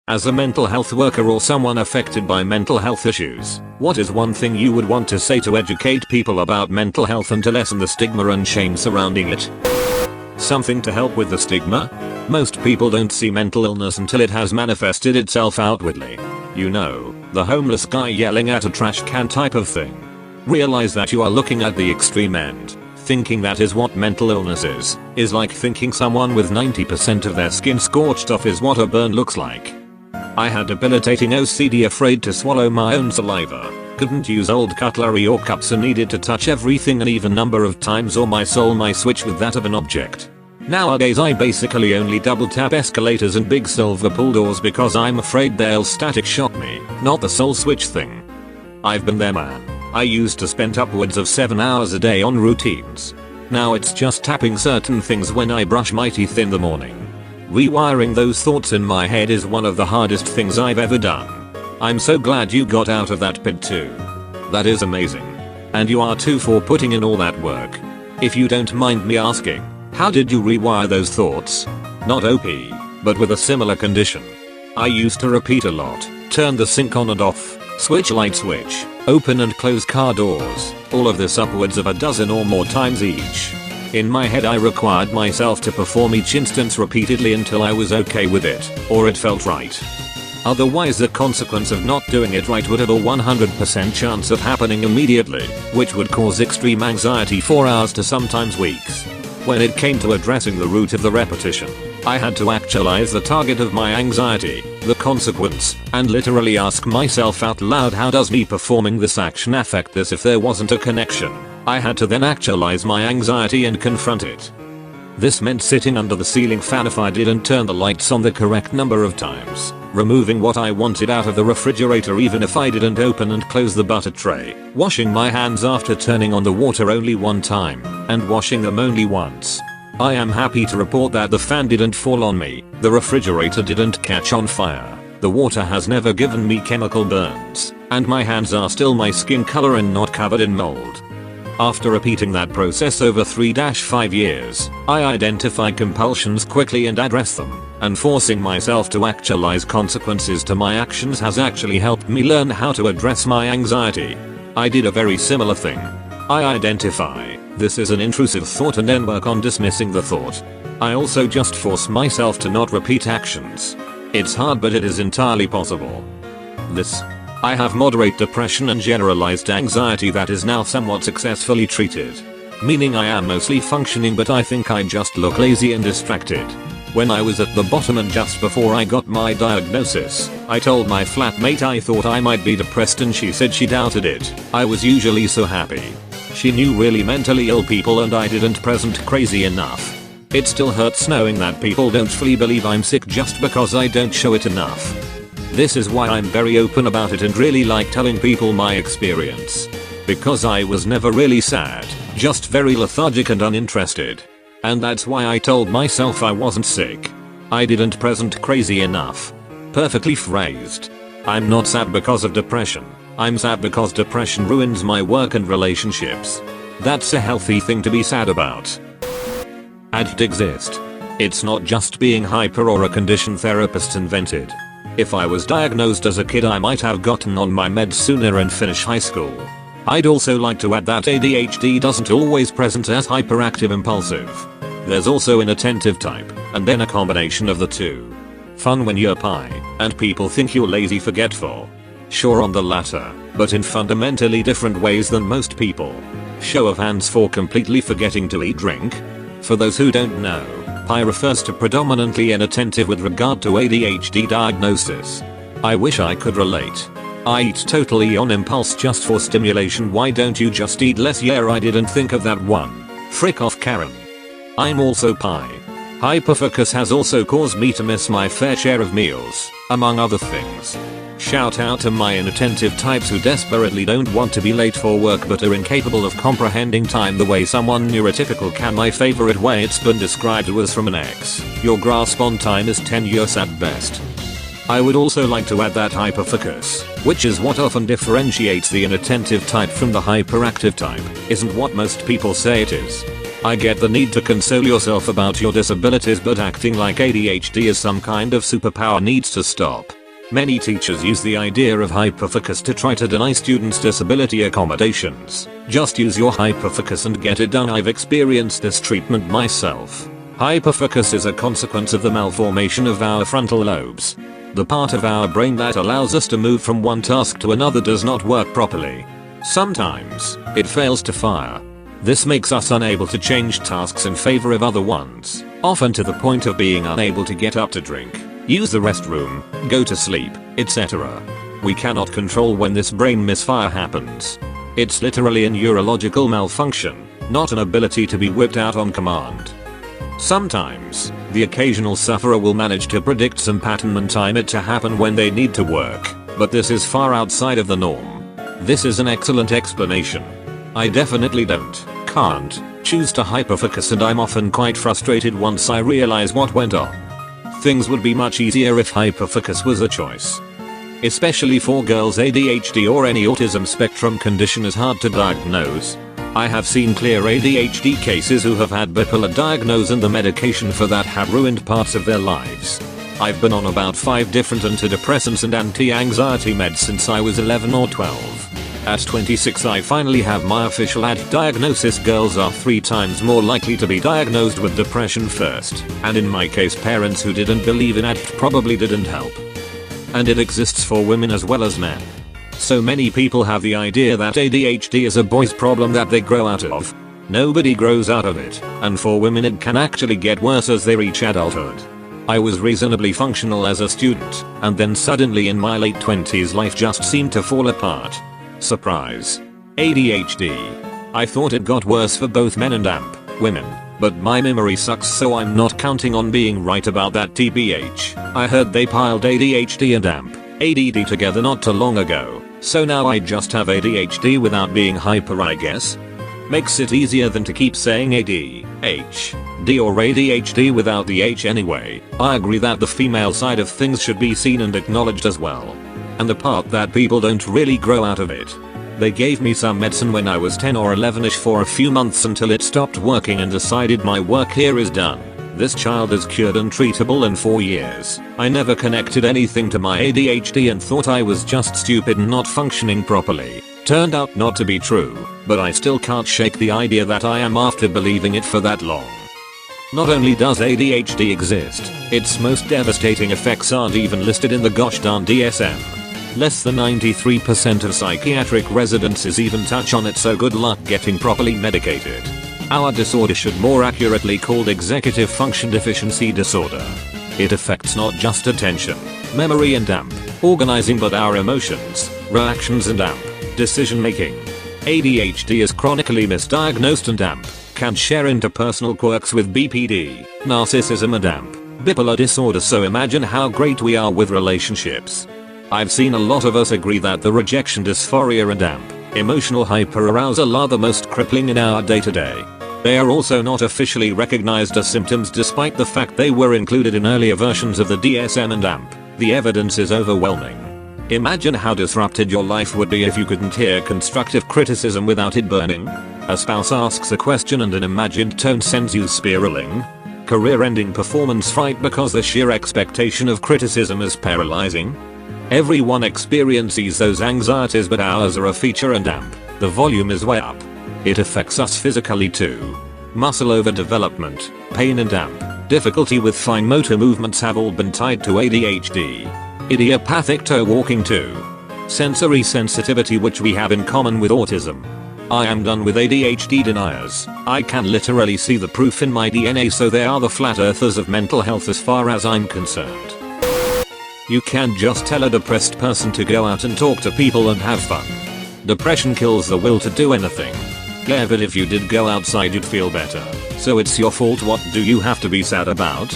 As a mental health worker or someone affected by mental health issues, what is one thing you would want to say to educate people about mental health and to lessen the stigma and shame surrounding it? Something to help with the stigma? Most people don't see mental illness until it has manifested itself outwardly. You know, the homeless guy yelling at a trash can type of thing. Realize that you are looking at the extreme end. Thinking that is what mental illness is like thinking someone with 90% of their skin scorched off is what a burn looks like. I had debilitating OCD, afraid to swallow my own saliva, couldn't use old cutlery or cups and needed to touch everything an even number of times or my soul might switch with that of an object. Nowadays I basically only double tap escalators and big silver pull doors because I'm afraid they'll static shock me, not the soul switch thing. I've been there, man. I used to spend upwards of 7 hours a day on routines. Now it's just tapping certain things when I brush my teeth in the morning. Rewiring those thoughts in my head is one of the hardest things I've ever done. I'm so glad you got out of that pit too. That is amazing. And you are too for putting in all that work. If you don't mind me asking, how did you rewire those thoughts? Not OP, but with a similar condition. I used to repeat a lot, turn the sink on and off, switch light switch, open and close car doors, all of this upwards of a dozen or more times each. In my head I required myself to perform each instance repeatedly until I was okay with it, or it felt right. Otherwise the consequence of not doing it right would have a 100% chance of happening immediately, which would cause extreme anxiety for hours to sometimes weeks. When it came to addressing the root of the repetition, I had to actualize the target of my anxiety, the consequence, and literally ask myself out loud, how does me performing this action affect this? If there wasn't a connection, I had to then actualize my anxiety and confront it. This meant sitting under the ceiling fan if I didn't turn the lights on the correct number of times, removing what I wanted out of the refrigerator even if I didn't open and close the butter tray, washing my hands after turning on the water only one time, and washing them only once. I am happy to report that the fan didn't fall on me, the refrigerator didn't catch on fire, the water has never given me chemical burns, and my hands are still my skin color and not covered in mold. After repeating that process over 3-5 years, I identified compulsions quickly and addressed them, and forcing myself to actualize consequences to my actions has actually helped me learn how to address my anxiety. I did a very similar thing. I identify this is an intrusive thought and then work on dismissing the thought. I also just force myself to not repeat actions. It's hard, but it is entirely possible. I have moderate depression and generalized anxiety that is now somewhat successfully treated. Meaning I am mostly functioning, but I think I just look lazy and distracted. When I was at the bottom and just before I got my diagnosis, I told my flatmate I thought I might be depressed and she said she doubted it. I was usually so happy. She knew really mentally ill people and I didn't present crazy enough. It still hurts knowing that people don't fully believe I'm sick just because I don't show it enough. This is why I'm very open about it and really like telling people my experience. Because I was never really sad, just very lethargic and uninterested. And that's why I told myself I wasn't sick. I didn't present crazy enough. Perfectly phrased. I'm not sad because of depression. I'm sad because depression ruins my work and relationships. That's a healthy thing to be sad about. Addict exist. It's not just being hyper or a condition therapists invented. If I was diagnosed as a kid, I might have gotten on my meds sooner and finish high school. I'd also like to add that ADHD doesn't always present as hyperactive impulsive. There's also an attentive type, and then a combination of the two. Fun when you're pie, and people think you're lazy forgetful. Sure on the latter, but in fundamentally different ways than most people. Show of hands for completely forgetting to eat drink. For those who don't know, pie refers to predominantly inattentive with regard to ADHD diagnosis. I wish I could relate. I eat totally on impulse just for stimulation. Why don't you just eat less? Yeah, I didn't think of that one. Frick off, Karen. I'm also pie. Hyperfocus has also caused me to miss my fair share of meals, among other things. Shout out to my inattentive types who desperately don't want to be late for work but are incapable of comprehending time the way someone neurotypical can. My favorite way it's been described was from an ex. Your grasp on time is tenuous at best. I would also like to add that hyperfocus, which is what often differentiates the inattentive type from the hyperactive type, isn't what most people say it is. I get the need to console yourself about your disabilities, but acting like ADHD is some kind of superpower needs to stop. Many teachers use the idea of hyperfocus to try to deny students disability accommodations. Just use your hyperfocus and get it done. I've experienced this treatment myself. Hyperfocus is a consequence of the malformation of our frontal lobes. The part of our brain that allows us to move from one task to another does not work properly. Sometimes, it fails to fire. This makes us unable to change tasks in favor of other ones, often to the point of being unable to get up to drink, use the restroom, go to sleep, etc. We cannot control when this brain misfire happens. It's literally a neurological malfunction, not an ability to be whipped out on command. Sometimes, the occasional sufferer will manage to predict some pattern and time it to happen when they need to work, but this is far outside of the norm. This is an excellent explanation. I definitely can't choose to hyperfocus, and I'm often quite frustrated once I realize what went on. Things would be much easier if hyperfocus was a choice. Especially for girls, ADHD or any autism spectrum condition is hard to diagnose. I have seen clear ADHD cases who have had bipolar diagnosis and the medication for that have ruined parts of their lives. I've been on about 5 different antidepressants and anti-anxiety meds since I was 11 or 12. At 26 I finally have my official AD diagnosis. Girls are 3 times more likely to be diagnosed with depression first, and in my case parents who didn't believe in AD probably didn't help. And it exists for women as well as men. So many people have the idea that ADHD is a boy's problem that they grow out of. Nobody grows out of it, and for women it can actually get worse as they reach adulthood. I was reasonably functional as a student, and then suddenly in my late 20s life just seemed to fall apart. Surprise. ADHD. I thought it got worse for both men and women, but my memory sucks, so I'm not counting on being right about that tbh. I heard they piled ADHD and ADD together not too long ago, so now I just have ADHD without being hyper, I guess. Makes it easier than to keep saying ADHD or ADHD without the H anyway. I agree that the female side of things should be seen and acknowledged as well. And the part that people don't really grow out of it. They gave me some medicine when I was 10 or 11ish for a few months until it stopped working and decided my work here is done. This child is cured and treatable in 4 years. I never connected anything to my ADHD and thought I was just stupid and not functioning properly. Turned out not to be true, but I still can't shake the idea that I am after believing it for that long. Not only does ADHD exist, its most devastating effects aren't even listed in the gosh darn DSM. Less than 93% of psychiatric residences even touch on it, so good luck getting properly medicated. Our disorder should more accurately called executive function deficiency disorder. It affects not just attention, memory and organizing, but our emotions, reactions and decision making. ADHD is chronically misdiagnosed and can share interpersonal quirks with BPD, narcissism and bipolar disorder, so imagine how great we are with relationships. I've seen a lot of us agree that the rejection dysphoria and emotional hyperarousal are the most crippling in our day-to-day. They are also not officially recognized as symptoms despite the fact they were included in earlier versions of the DSM and the evidence is overwhelming. Imagine how disrupted your life would be if you couldn't hear constructive criticism without it burning. A spouse asks a question and an imagined tone sends you spiraling. Career-ending performance fright because the sheer expectation of criticism is paralyzing. Everyone experiences those anxieties, but ours are a feature and the volume is way up. It affects us physically too. Muscle overdevelopment, pain and difficulty with fine motor movements have all been tied to ADHD. Idiopathic toe walking too. Sensory sensitivity, which we have in common with autism. I am done with ADHD deniers. I can literally see the proof in my DNA, so they are the flat earthers of mental health as far as I'm concerned. You can't just tell a depressed person to go out and talk to people and have fun. Depression kills the will to do anything. Yeah, but if you did go outside you'd feel better. So it's your fault. What do you have to be sad about?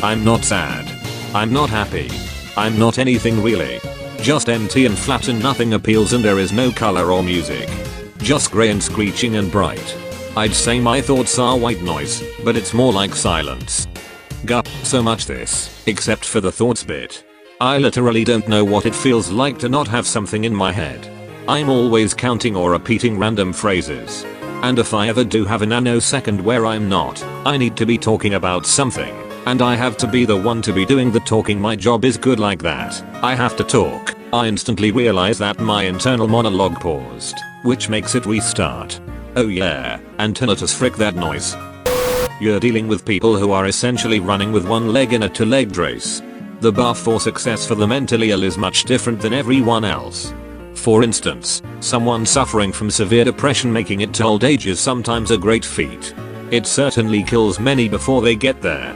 I'm not sad. I'm not happy. I'm not anything really. Just empty and flat, and nothing appeals, and there is no color or music. Just grey and screeching and bright. I'd say my thoughts are white noise, but it's more like silence. Gup, so much this, except for the thoughts bit. I literally don't know what it feels like to not have something in my head. I'm always counting or repeating random phrases. And if I ever do have a nanosecond where I'm not, I need to be talking about something. And I have to be the one to be doing the talking. My job is good like that. I have to talk. I instantly realize that my internal monologue paused, which makes it restart. Oh yeah, and tinnitus, frick that noise. You're dealing with people who are essentially running with one leg in a two-legged race. The bar for success for the mentally ill is much different than everyone else. For instance, someone suffering from severe depression making it to old age is sometimes a great feat. It certainly kills many before they get there.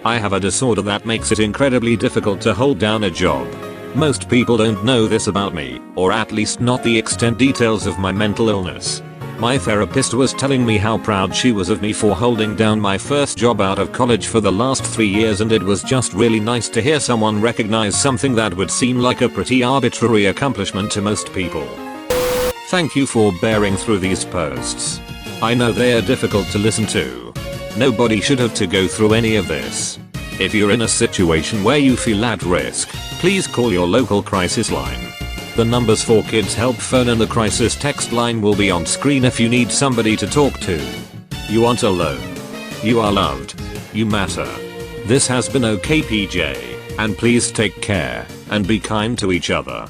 I have a disorder that makes it incredibly difficult to hold down a job. Most people don't know this about me, or at least not the extent details of my mental illness. My therapist was telling me how proud she was of me for holding down my first job out of college for the last 3 years, and it was just really nice to hear someone recognize something that would seem like a pretty arbitrary accomplishment to most people. Thank you for bearing through these posts. I know they are difficult to listen to. Nobody should have to go through any of this. If you're in a situation where you feel at risk, please call your local crisis line. The numbers for Kids Help Phone and the crisis text line will be on screen if you need somebody to talk to. You aren't alone. You are loved. You matter. This has been okpj, and please take care and be kind to each other.